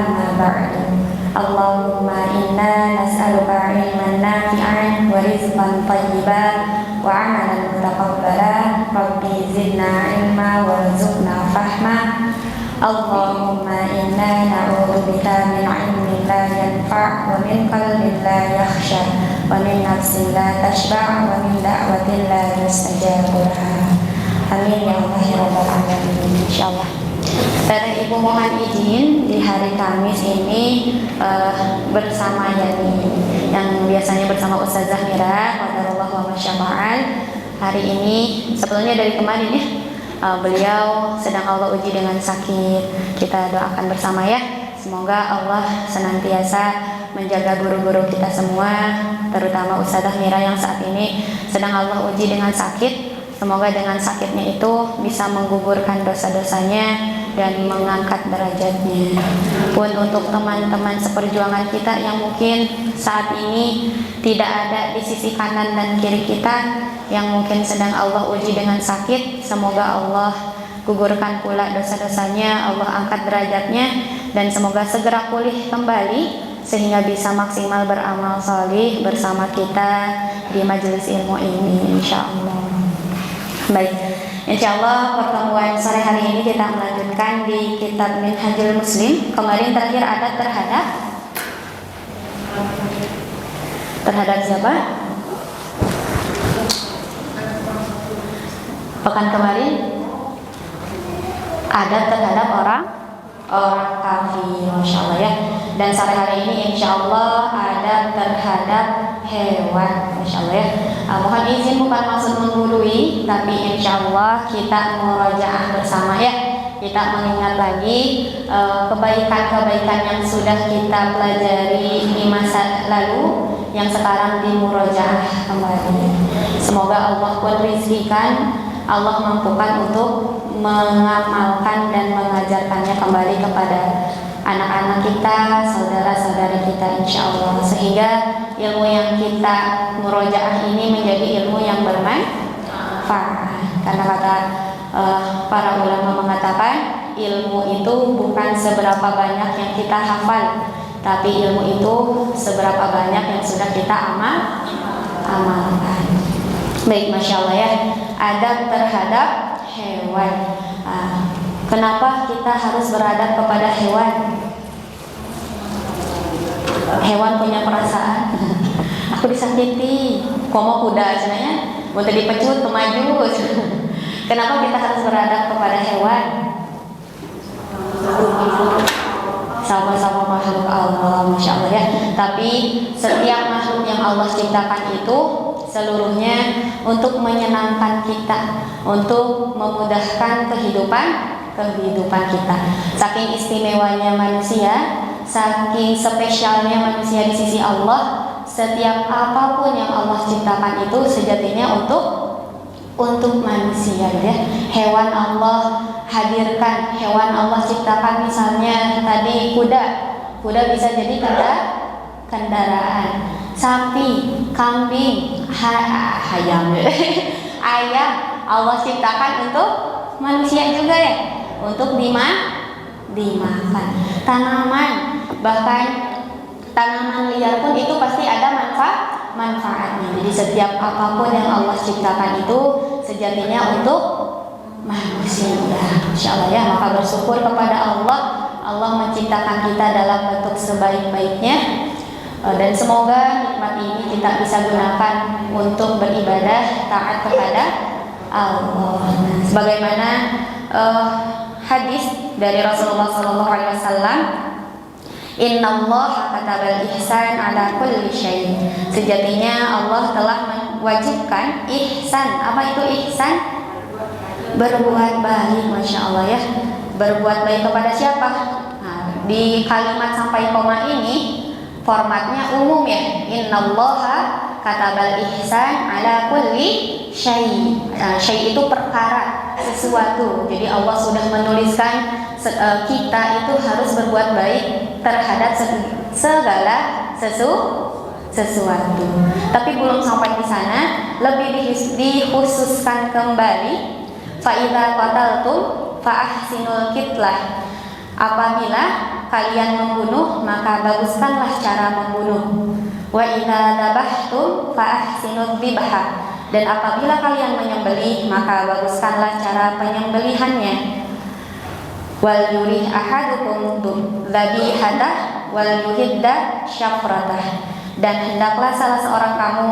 أما بعد اللهم إنا نسألك علما نافعا ورزقا طيبا وعملا متقبلا رب زدنا علما وارزقنا فهما اللهم إنا نعوذ بك من علم لا ينفع ومن قلب لا يخشى ومن نفس لا تشبع ومن دعوة لا يستجاب لها amin ya Allah ya rabbal alamin insyaallah. Dan Ibu mohon izin di hari Kamis ini bersama Yani yang biasanya bersama Ustazah Mira qadarullah wa masyafa'al. Hari ini sebetulnya dari kemarin ya beliau sedang Allah uji dengan sakit. Kita doakan bersama ya. Semoga Allah senantiasa menjaga guru-guru kita semua, terutama Ustazah Mira yang saat ini sedang Allah uji dengan sakit. Semoga dengan sakitnya itu bisa menggugurkan dosa-dosanya dan mengangkat derajatnya. Pun untuk teman-teman seperjuangan kita yang mungkin saat ini tidak ada di sisi kanan dan kiri kita, yang mungkin sedang Allah uji dengan sakit, semoga Allah gugurkan pula dosa-dosanya, Allah angkat derajatnya, dan semoga segera pulih kembali sehingga bisa maksimal beramal salih bersama kita di majelis ilmu ini insyaallah. Baik, insyaallah pertemuan sore hari ini kita melanjutkan di kitab Minhajul Muslim. Kemarin terakhir ada terhadap siapa? Pekan kemarin ada terhadap orang kafir, masyaallah ya. Dan sore hari ini insyaallah ada terhadap hewan, masyaallah ya. Mohon izin bukan maksud menggurui, tapi insyaallah kita murajaah bersama ya. Kita mengingat lagi kebaikan-kebaikan yang sudah kita pelajari di masa lalu yang sekarang dimurajaah kembali. Semoga Allah pun rizkikan, Allah mampukan untuk mengamalkan dan mengajarkannya kembali kepada anak-anak kita, saudara-saudari kita insyaallah, sehingga ilmu yang kita murojaah ini menjadi ilmu yang bermanfaat. Karena kata para ulama mengatakan ilmu itu bukan seberapa banyak yang kita hafal, tapi ilmu itu seberapa banyak yang sudah kita amalkan. Baik, masyaallah ya. Adab terhadap hewan. Kenapa kita harus beradab kepada hewan? Hewan punya perasaan. Aku disakiti, komo kuda sebenarnya, mau tadi pecut kemaju. Kenapa kita harus beradab kepada hewan? Sama-sama makhluk Allah, masya Allah ya. Tapi setiap makhluk yang Allah ciptakan itu seluruhnya untuk menyenangkan kita, untuk memudahkan kehidupan kita. Saking istimewanya manusia, saking spesialnya manusia di sisi Allah, setiap apapun yang Allah ciptakan itu sejatinya untuk manusia ya. Hewan Allah hadirkan, hewan Allah ciptakan, misalnya tadi kuda bisa jadi kendaraan, sapi, kambing, ayam Allah ciptakan untuk manusia juga ya, untuk dimakan. Tanaman, bahkan tanaman liar pun itu pasti ada manfaatnya. Jadi setiap apapun yang Allah ciptakan itu sejatinya untuk manusia. Insyaallah ya, maka bersyukur kepada Allah menciptakan kita dalam bentuk sebaik-baiknya. Dan semoga nikmat ini kita bisa gunakan untuk beribadah taat kepada Allah. Sebagaimana hadis dari Rasulullah SAW, Innallaha katabal ihsan ala kulli syai. Sejatinya Allah telah mewajibkan ihsan. Apa itu ihsan? Berbuat baik, masya Allah ya. Berbuat baik kepada siapa? Nah, di kalimat sampai koma ini formatnya umum ya. Innallaha katabal ihsan ala kulli syai. Syai itu perkara, sesuatu. Jadi Allah sudah menuliskan kita itu harus berbuat baik terhadap segala sesuatu. Tapi belum sampai di sana, lebih dikhususkan kembali. Fa idza qataltum fa ahsinul qitlah. Apabila kalian membunuh, maka baguskanlah cara membunuh. Wa idza dzabhtum fa ahsinudz dzibha. Dan apabila kalian menyembelih, maka baguskanlah cara penyembelihannya. Wal yurih ahadukum dzabihata wal yuhidda syafratah. Dan hendaklah salah seorang kamu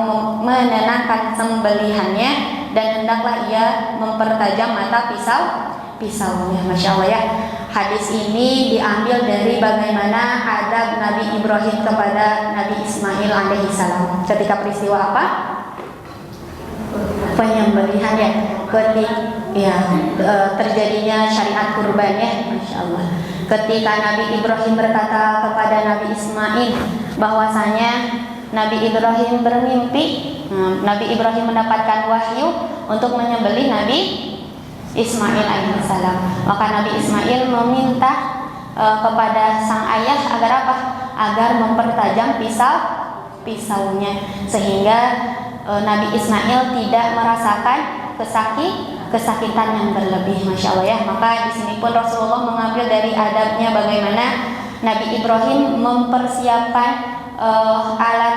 menenangkan sembelihannya, dan hendaklah ia mempertajam mata pisaunya. Masya Allah ya. Hadis ini diambil dari bagaimana adab Nabi Ibrahim kepada Nabi Ismail alaihissalam. Ketika peristiwa apa? Penyembelihan ya. Terjadinya syariat kurban ya. Masya Allah. Ketika Nabi Ibrahim berkata kepada Nabi Ismail bahwasanya Nabi Ibrahim bermimpi, Nabi Ibrahim mendapatkan wahyu untuk menyembelih Nabi Ismail alaihissalam. Maka Nabi Ismail meminta kepada sang ayah agar apa? Agar mempertajam pisaunya, sehingga Nabi Ismail tidak merasakan kesakitan yang berlebih. Masya Allah ya. Maka di sini pun Rasulullah mengambil dari adabnya bagaimana Nabi Ibrahim mempersiapkan alat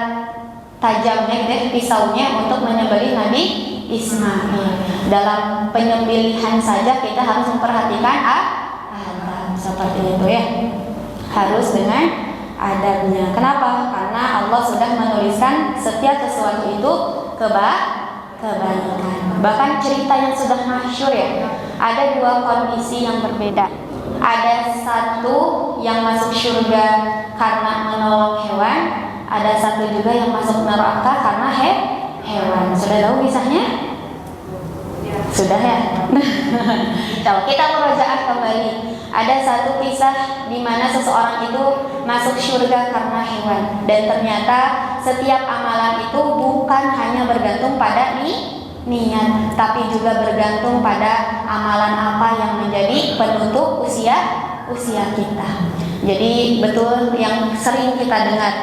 tajamnya, pisaunya untuk menyembelih Nabi Ismail. Dalam penyembelihan saja kita harus memperhatikan adab seperti itu ya. Harus dengan adabnya. Kenapa? Karena Allah sudah menuliskan setiap sesuatu itu kebaikan. Bahkan cerita yang sudah masyhur ya. Ada dua kondisi yang berbeda. Ada satu yang masuk surga karena menolong hewan, ada satu juga yang masuk neraka karena hewan. Sudah tahu kisahnya? Sudah ya. Kalau kita merujaah kembali, ada satu kisah di mana seseorang itu masuk surga karena hewan, dan ternyata setiap amalan itu bukan hanya bergantung pada niat, tapi juga bergantung pada amalan apa yang menjadi penutup usia kita. Jadi betul yang sering kita dengar,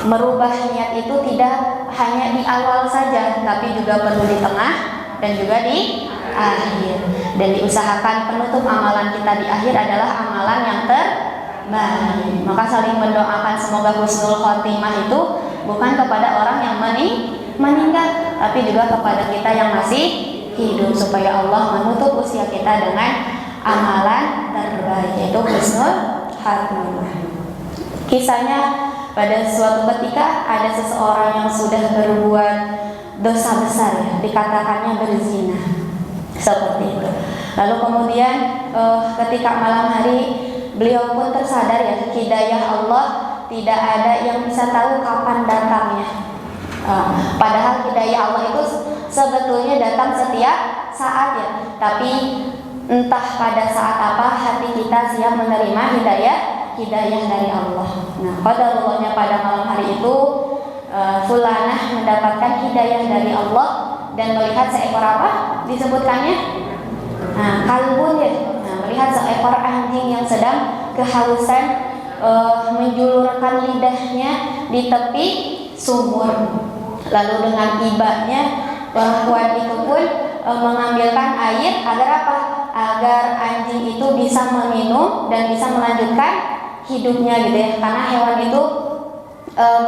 merubah niat itu tidak hanya di awal saja, tapi juga perlu di tengah dan juga di akhir. Dan diusahakan penutup amalan kita di akhir adalah amalan yang terbaik. Maka saling mendoakan semoga husnul khotimah itu bukan kepada orang yang meninggal, tapi juga kepada kita yang masih hidup, supaya Allah menutup usia kita dengan amalan terbaik, yaitu husnul khotimah. Kisahnya, pada suatu ketika ada seseorang yang sudah berbuat dosa besar ya, dikatakannya berzina seperti itu. Lalu kemudian ketika malam hari beliau pun tersadar ya, hidayah Allah tidak ada yang bisa tahu kapan datangnya. Padahal hidayah Allah itu sebetulnya datang setiap saat ya, tapi entah pada saat apa hati kita siap menerima hidayah dari Allah. Nah, qadarullahnya pada malam hari itu fulanah mendapatkan hidayah dari Allah dan melihat seekor apa disebutkannya? Kalbun ya. Melihat seekor anjing yang sedang kehausan menjulurkan lidahnya di tepi sumur. Lalu dengan ibanya perempuan itu pun mengambilkan air agar apa? Agar anjing itu bisa meminum dan bisa melanjutkan hidupnya gitu ya. Karena hewan itu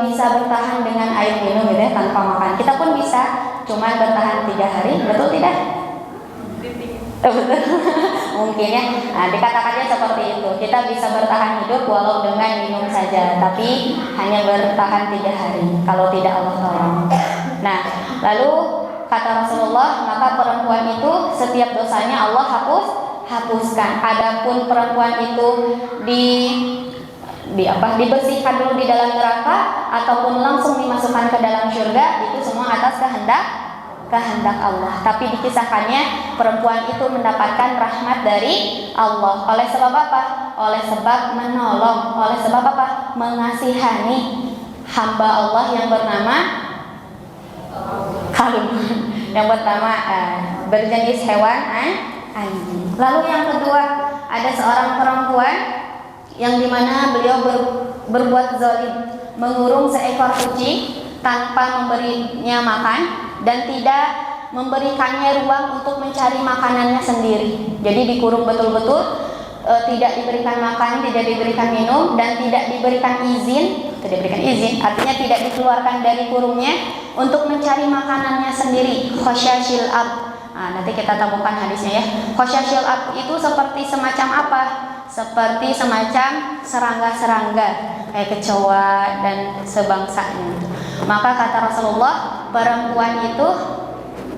bisa bertahan dengan air minum gitu ya, tanpa makan. Kita pun bisa, cuma bertahan 3 hari, betul tidak? Betul. Mungkin ya. Dikatakannya seperti itu. Kita bisa bertahan hidup walau dengan minum saja, tapi hanya bertahan 3 hari kalau tidak Allah tolong. Nah, lalu kata Rasulullah, maka perempuan itu setiap dosanya Allah hapuskan. Adapun perempuan itu dibersihkan dulu di dalam neraka ataupun langsung dimasukkan ke dalam surga, itu semua atas kehendak Allah. Tapi dikisahkannya perempuan itu mendapatkan rahmat dari Allah. Oleh sebab apa? Oleh sebab menolong. Oleh sebab apa? Mengasihani hamba Allah yang bernama kalb, yang pertama berjenis hewan anjing. Lalu yang kedua, ada seorang perempuan yang dimana beliau berbuat zalim, mengurung seekor kucing tanpa memberinya makan dan tidak memberikannya ruang untuk mencari makanannya sendiri. Jadi dikurung betul-betul tidak diberikan makan, tidak diberikan minum, dan tidak diberikan izin, artinya tidak dikeluarkan dari kurungnya untuk mencari makanannya sendiri. Khosyashil ab. Nanti kita temukan hadisnya ya. Khosyashil ab itu seperti semacam apa? Seperti semacam serangga-serangga kayak kecoa dan sebangsanya. Maka kata Rasulullah, perempuan itu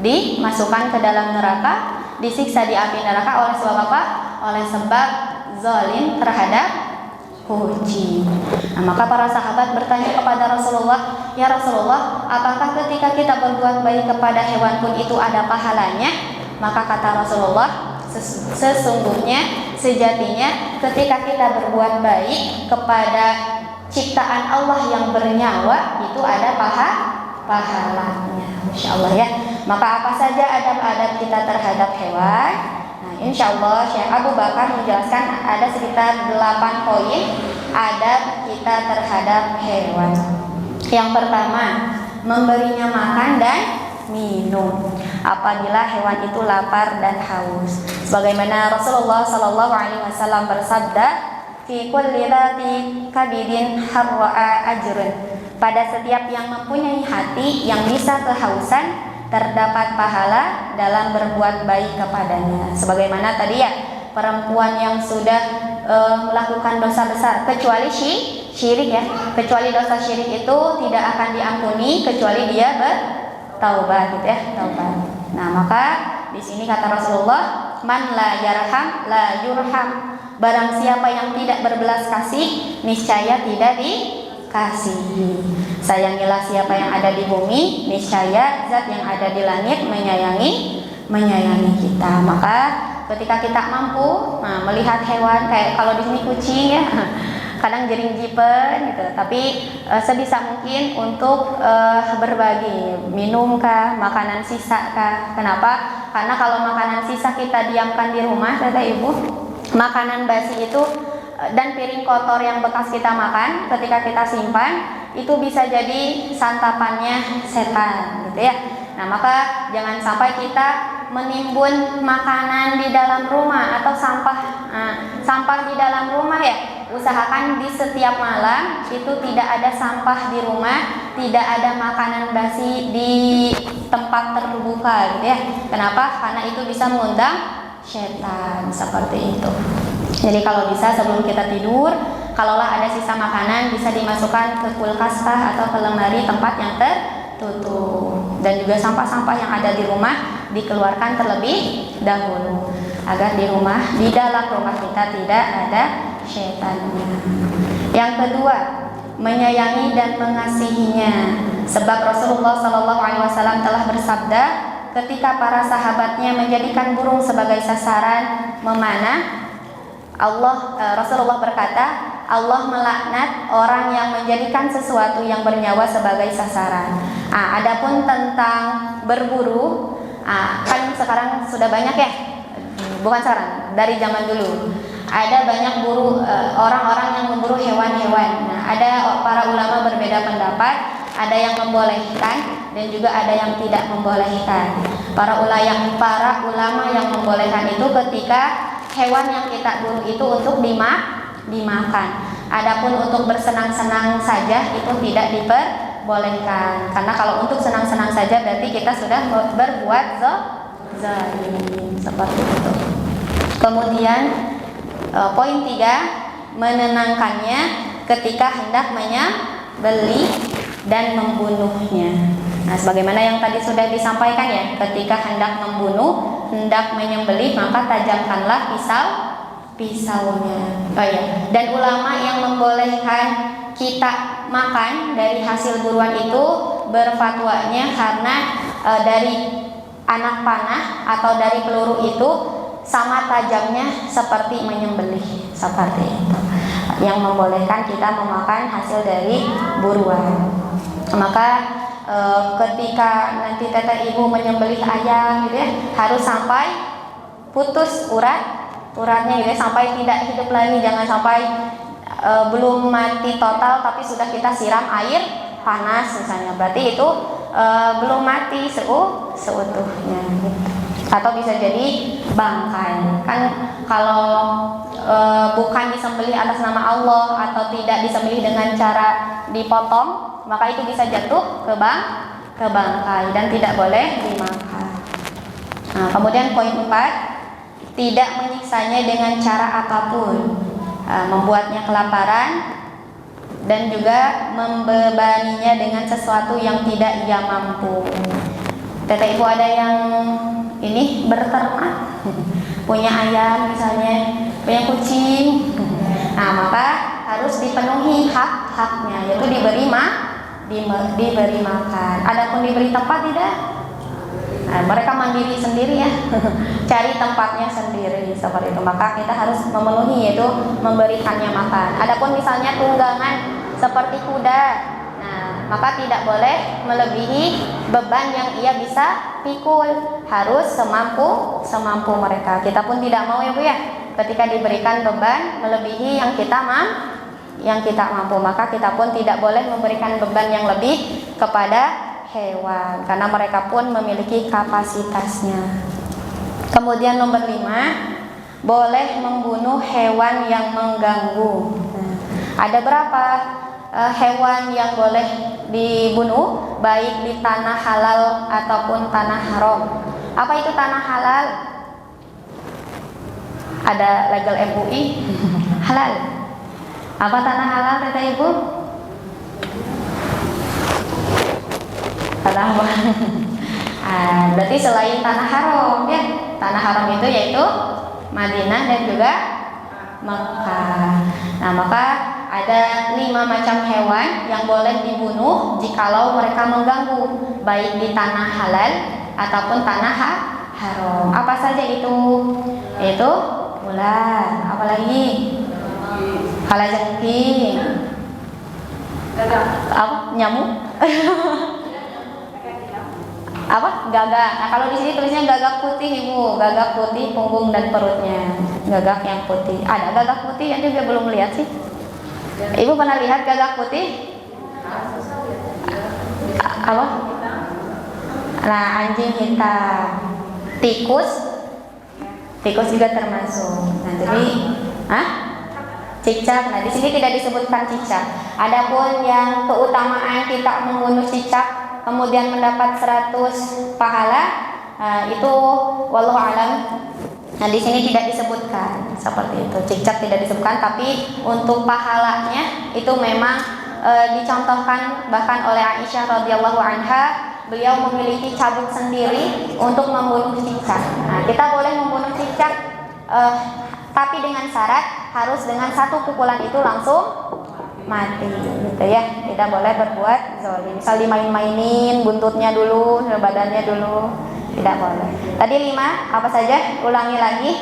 dimasukkan ke dalam neraka, disiksa di api neraka oleh sebab apa? Oleh sebab zalim terhadap kucing. Maka para sahabat bertanya kepada Rasulullah, "Ya Rasulullah, apakah ketika kita berbuat baik kepada hewan pun itu ada pahalanya?" Maka kata Rasulullah, sesungguhnya, sejatinya ketika kita berbuat baik kepada ciptaan Allah yang bernyawa itu ada pahalanya. Masya Allah ya. Maka apa saja adab-adab kita terhadap hewan? Insya Allah Syekh Abu Bakar menjelaskan ada sekitar 8 poin adab kita terhadap hewan. Yang pertama, memberinya makan dan minum apabila hewan itu lapar dan haus. Sebagaimana Rasulullah SAW bersabda, "Fi kulli dzati kabidin harra'a ajrun." Pada setiap yang mempunyai hati yang bisa kehausan terdapat pahala dalam berbuat baik kepadanya. Sebagaimana tadi ya, perempuan yang sudah melakukan dosa besar kecuali syirik ya, kecuali dosa syirik itu tidak akan diampuni kecuali dia bertaubat gitu ya, taubat. Nah, maka di sini kata Rasulullah, "Man la yarham la yurham." Barang siapa yang tidak berbelas kasih, niscaya tidak dikasihi. Sayangilah siapa yang ada di bumi, niscaya zat yang ada di langit menyayangi kita. Maka ketika kita mampu melihat hewan kayak kalau di sini kucing ya, kadang jering jipen gitu, tapi sebisa mungkin untuk berbagi, minum kah, makanan sisa kah. Kenapa? Karena kalau makanan sisa kita diamkan di rumah, kata ibu, makanan basi itu dan piring kotor yang bekas kita makan ketika kita simpan itu bisa jadi santapannya setan gitu ya. Nah, maka jangan sampai kita menimbun makanan di dalam rumah atau sampah di dalam rumah ya. Usahakan di setiap malam itu tidak ada sampah di rumah, tidak ada makanan basi di tempat terbuka gitu ya. Kenapa? Karena itu bisa mengundang setan seperti itu. Jadi kalau bisa sebelum kita tidur, kalaulah ada sisa makanan bisa dimasukkan ke kulkas atau ke lemari tempat yang tertutup. Dan juga sampah-sampah yang ada di rumah dikeluarkan terlebih dahulu agar di dalam rumah kita tidak ada setannya. Yang kedua, menyayangi dan mengasihinya. Sebab Rasulullah SAW telah bersabda, ketika para sahabatnya menjadikan burung sebagai sasaran memanah, Rasulullah berkata, Allah melaknat orang yang menjadikan sesuatu yang bernyawa sebagai sasaran. Adapun tentang berburu, kan sekarang sudah banyak ya, bukan sekarang, dari zaman dulu ada banyak orang-orang yang memburu hewan-hewan. Nah, ada para ulama berbeda pendapat, ada yang membolehkan dan juga ada yang tidak membolehkan. Para ulama yang membolehkan itu ketika hewan yang kita buru itu untuk dimakan. Adapun untuk bersenang-senang saja itu tidak diperbolehkan. Karena kalau untuk senang-senang saja berarti kita sudah berbuat zalim seperti itu. Kemudian poin 3, menenangkannya ketika hendak menyembelih dan membunuhnya. Nah, sebagaimana yang tadi sudah disampaikan ya, ketika hendak membunuh, hendak menyembelih, maka tajamkanlah pisaunya. Dan ulama yang membolehkan kita makan dari hasil buruan itu berfatwanya karena dari anak panah atau dari peluru itu sama tajamnya seperti menyembelih, seperti itu. Yang membolehkan kita memakan hasil dari buruan. Maka ketika nanti teteh ibu menyembelih ayam gitu ya, harus sampai putus uratnya gitu ya, sampai tidak hidup lagi. Jangan sampai belum mati total tapi sudah kita siram air panas misalnya, berarti itu belum mati seutuhnya gitu. atau bisa jadi bangkai. Kan kalau bukan disembelih atas nama Allah atau tidak disembelih dengan cara dipotong, maka itu bisa jatuh ke bangkai dan tidak boleh dimakan. Nah, kemudian poin 4, tidak menyiksanya dengan cara apapun, membuatnya kelaparan dan juga membebaninya dengan sesuatu yang tidak ia mampu. Teteh ibu ada yang ini berternak, punya ayam misalnya, punya kucing, nah maka harus dipenuhi hak-haknya, yaitu diberi makan. Adapun diberi tempat tidak, nah, mereka mandiri sendiri ya, cari tempatnya sendiri seperti itu. Maka kita harus memenuhi, yaitu memberikannya makan. Adapun misalnya tunggangan seperti kuda, nah maka tidak boleh melebihi beban yang ia bisa pikul, harus semampu mereka. Kita pun tidak mau ya Bu ya, ketika diberikan beban melebihi yang kita mampu, maka kita pun tidak boleh memberikan beban yang lebih kepada hewan, karena mereka pun memiliki kapasitasnya. Kemudian nomor 5, boleh membunuh hewan yang mengganggu. Ada berapa hewan yang boleh dibunuh, baik di tanah halal ataupun tanah haram? Apa itu tanah halal? Ada legal MUI halal. Apa tanah halal kata ibu? Tanah apa? Berarti selain tanah haram ya. Tanah haram itu yaitu Madinah dan juga Mekah. Nah maka ada 5 macam hewan yang boleh dibunuh jikalau mereka mengganggu, baik di tanah halal ataupun tanah haram. Apa saja itu? Yaitu ular, apalagi kalajengking, apa? Nyamuk, apa? Gagak. Nah kalau di sini tulisnya gagak putih ibu, gagak putih punggung dan perutnya, gagak yang putih. Ada gagak putih yang juga belum lihat sih. Ibu pernah lihat gagak putih? Apa? Nah, anjing hitam, tikus juga termasuk. Nah, jadi, cicak. Nah, di sini tidak disebutkan cicak. Adapun yang keutamaan kita membunuh cicak kemudian mendapat 100 pahala, itu wallahu alam. Nah, di sini tidak disebutkan seperti itu. Cicak tidak disebutkan, tapi untuk pahalanya itu memang dicontohkan bahkan oleh Aisyah radhiyallahu anha. Beliau memiliki cabut sendiri untuk membunuh cicak. Nah, kita boleh membunuh cicak, tapi dengan syarat harus dengan 1 pukulan itu langsung mati, gitu ya. Tidak boleh berbuat zalim. Misal dimain-mainin buntutnya dulu, badannya dulu, tidak boleh. Tadi 5, apa saja? Ulangi lagi.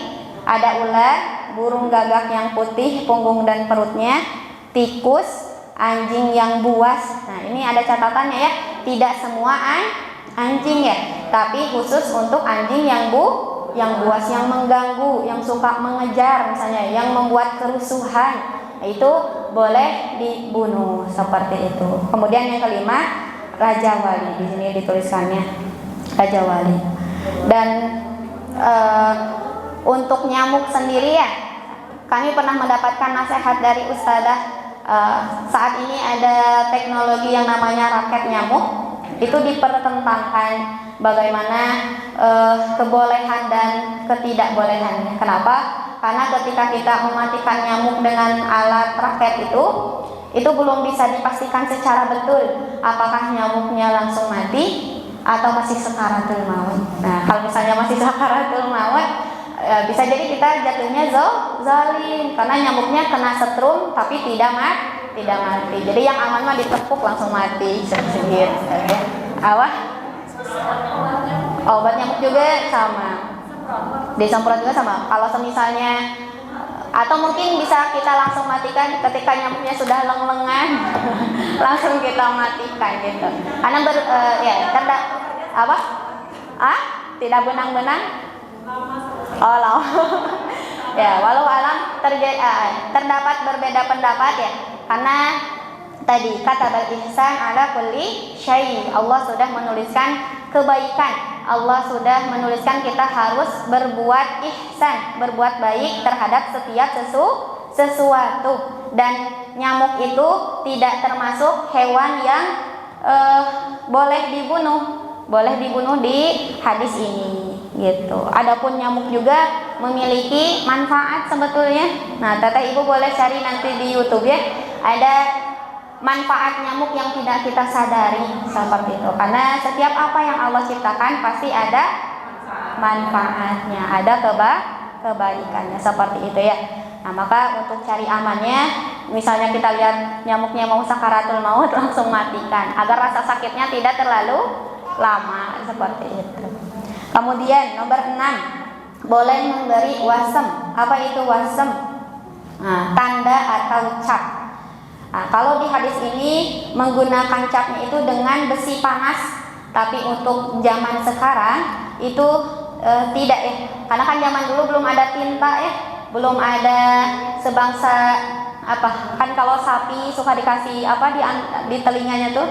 Ada ular, burung gagak yang putih punggung dan perutnya, tikus, anjing yang buas. Nah, ini ada catatannya ya. Tidak semua anjing ya, tapi khusus untuk anjing yang buas, yang mengganggu, yang suka mengejar misalnya, yang membuat kerusuhan, itu boleh dibunuh seperti itu. Kemudian yang kelima, raja wali. Di sini dituliskannya raja wali. Dan untuk nyamuk sendiri ya, kami pernah mendapatkan nasihat dari ustadzah. Saat ini ada teknologi yang namanya raket nyamuk. Itu dipertentangkan bagaimana kebolehan dan ketidakbolehannya. Kenapa? Karena ketika kita mematikan nyamuk dengan alat raket itu belum bisa dipastikan secara betul apakah nyamuknya langsung mati atau masih sakaratul maut. Nah, kalau misalnya masih sakaratul maut, bisa jadi kita jatuhnya zalim karena nyamuknya kena setrum tapi tidak mati. Jadi yang aman mah ditepuk langsung mati sedikit. Obat nyamuk juga sama. Disemprot juga sama. Kalau semisalnya, atau mungkin bisa kita langsung matikan ketika nyamuknya sudah leng-lengan, langsung kita matikan gitu. Karena tidak benang-benang. Oh, lama. Ya, walau alam terdapat berbeda pendapat ya. Karena tadi kata bal ihsan ala kulli syai, Allah sudah menuliskan kebaikan Allah sudah menuliskan kita harus berbuat ihsan, berbuat baik terhadap setiap sesuatu. Dan nyamuk itu tidak termasuk hewan yang boleh dibunuh di hadis ini gitu. Adapun nyamuk juga memiliki manfaat sebetulnya. Nah, Teteh Ibu boleh cari nanti di YouTube ya. Ada manfaat nyamuk yang tidak kita sadari seperti itu. Karena setiap apa yang Allah ciptakan pasti ada manfaatnya, ada kebaikannya seperti itu ya. Nah, maka untuk cari amannya, misalnya kita lihat nyamuknya mau sakaratul maut, langsung matikan agar rasa sakitnya tidak terlalu lama seperti itu. Kemudian nomor 6, boleh memberi wasem. Apa itu wasem? Nah, tanda atau cap. Nah, kalau di hadis ini menggunakan capnya itu dengan besi panas, tapi untuk zaman sekarang itu tidak ya. Karena kan zaman dulu belum ada tinta ya, belum ada sebangsa apa. Kan kalau sapi suka dikasih apa di telinganya tuh?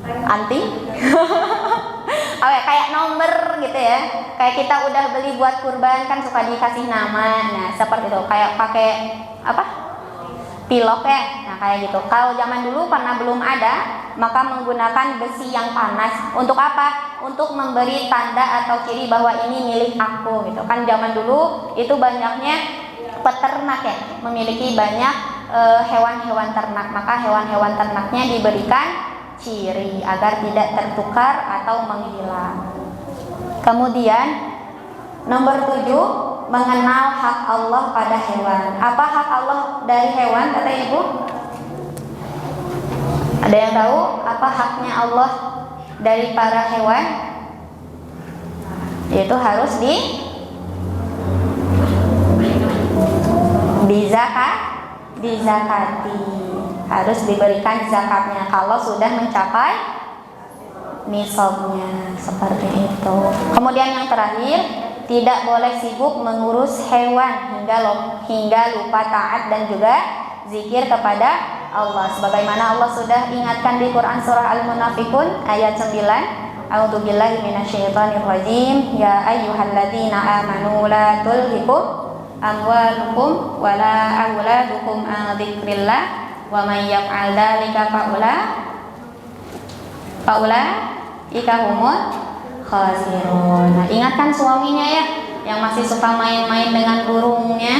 Anting. Oh ya, kayak nomor gitu ya. Kayak kita udah beli buat kurban kan suka dikasih nama. Nah, seperti itu. Kayak pakai apa? Pilok ya. Nah, kayak gitu. Kalau zaman dulu karena belum ada, maka menggunakan besi yang panas. Untuk apa? Untuk memberi tanda atau ciri bahwa ini milik aku gitu. Kan zaman dulu itu banyaknya peternak ya, memiliki banyak hewan-hewan ternak. Maka hewan-hewan ternaknya diberikan ciri agar tidak tertukar atau menghilang. Kemudian nomor 7, mengenal hak Allah pada hewan. Apa hak Allah dari hewan, kata Ibu? Ada yang tahu apa haknya Allah dari para hewan? Yaitu harus dizakati, harus diberikan zakatnya kalau sudah mencapai nisabnya seperti itu. Kemudian yang terakhir, tidak boleh sibuk mengurus hewan hingga lupa taat dan juga zikir kepada Allah. Sebagaimana Allah sudah ingatkan di Quran surah Al-Munafiqun ayat 9. A'udzubillahi minasyaitonirrajim. Ya ayyuhalladzina amanu la tulhikum amwalukum wala auladukum an dzikrillah wa may yaf'al dzalika faulaika humul khasirun. Nah, ingatkan suaminya ya yang masih suka main-main dengan burungnya.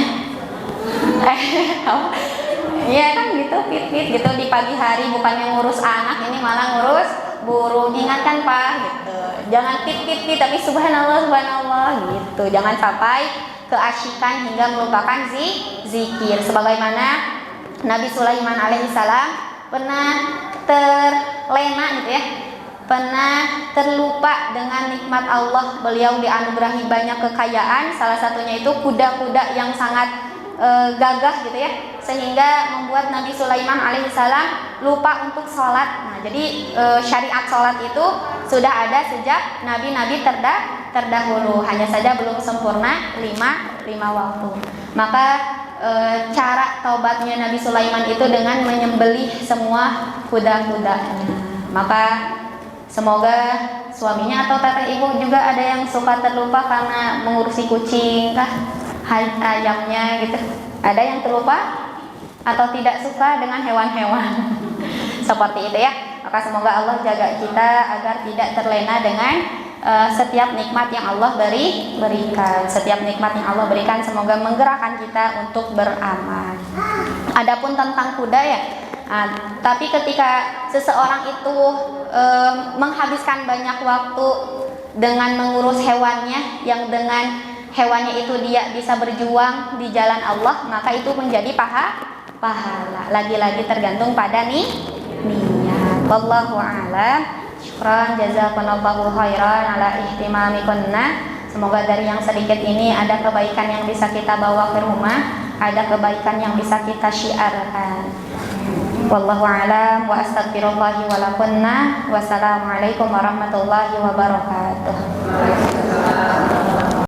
Iya kan gitu, fit gitu di pagi hari bukannya ngurus anak, ini malah ngurus burung. Ingatkan Pak gitu. Jangan fit tapi subhanallah gitu. Jangan sampai keasyikan hingga melupakan zikir. Sebagaimana Nabi Sulaiman alaihissalam pernah terlena gitu ya, pernah terlupa dengan nikmat Allah. Beliau dianugerahi banyak kekayaan, salah satunya itu kuda-kuda yang sangat gagah gitu ya, sehingga membuat Nabi Sulaiman alaihissalam lupa untuk sholat. Nah, jadi syariat sholat itu sudah ada sejak nabi-nabi terdahulu, hanya saja belum sempurna lima waktu. Maka cara taubatnya Nabi Sulaiman itu dengan menyembelih semua kuda-kudanya. Maka semoga suaminya atau teteh ibu juga ada yang suka terlupa karena mengurusi kucing kah, ayamnya gitu. Ada yang terlupa atau tidak suka dengan hewan-hewan seperti itu ya. Maka semoga Allah jaga kita agar tidak terlena dengan setiap nikmat yang Allah berikan. Setiap nikmat yang Allah berikan semoga menggerakkan kita untuk beramal. Adapun tentang kuda ya, tapi ketika seseorang itu menghabiskan banyak waktu dengan mengurus hewannya, yang dengan hewannya itu dia bisa berjuang di jalan Allah, maka itu menjadi pahala. Lagi-lagi tergantung pada niat. Wallahu a'lam. Syukran jazakumullahu khairan ala ihtimamikunna. Semoga dari yang sedikit ini ada kebaikan yang bisa kita bawa ke rumah, ada kebaikan yang bisa kita syiarkan. Wallahu a'lam wa astaghfirullahi wa lakunna. Wassalamualaikum warahmatullahi wabarakatuh.